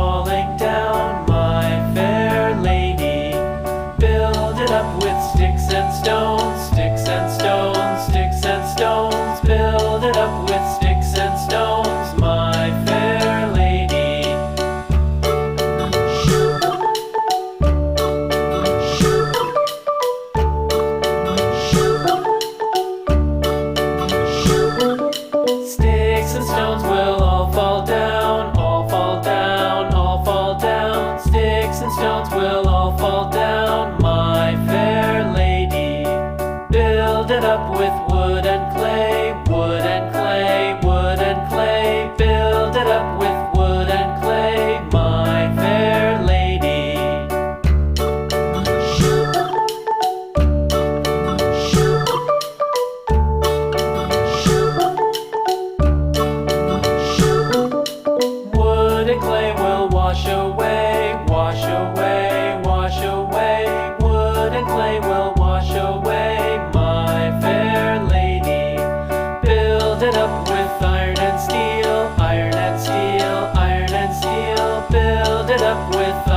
falling down, my fair lady. Build it up with sticks and stones, sticks and stones, sticks and stones. Build it up with sticks and stones, my fair lady. Sticks and stones will all fall down, all fall down, all fall down. Sticks and stones will all fall down, my fair lady. Build it up with wood and clay, wood and clay, wood and clay. Build it up with wood and clay, my fair lady. Wood and clay will wash away, wash away, wash away. Wood and clay will wash away, my fair lady. Build it up with iron and steel, iron and steel, iron and steel. Build it up with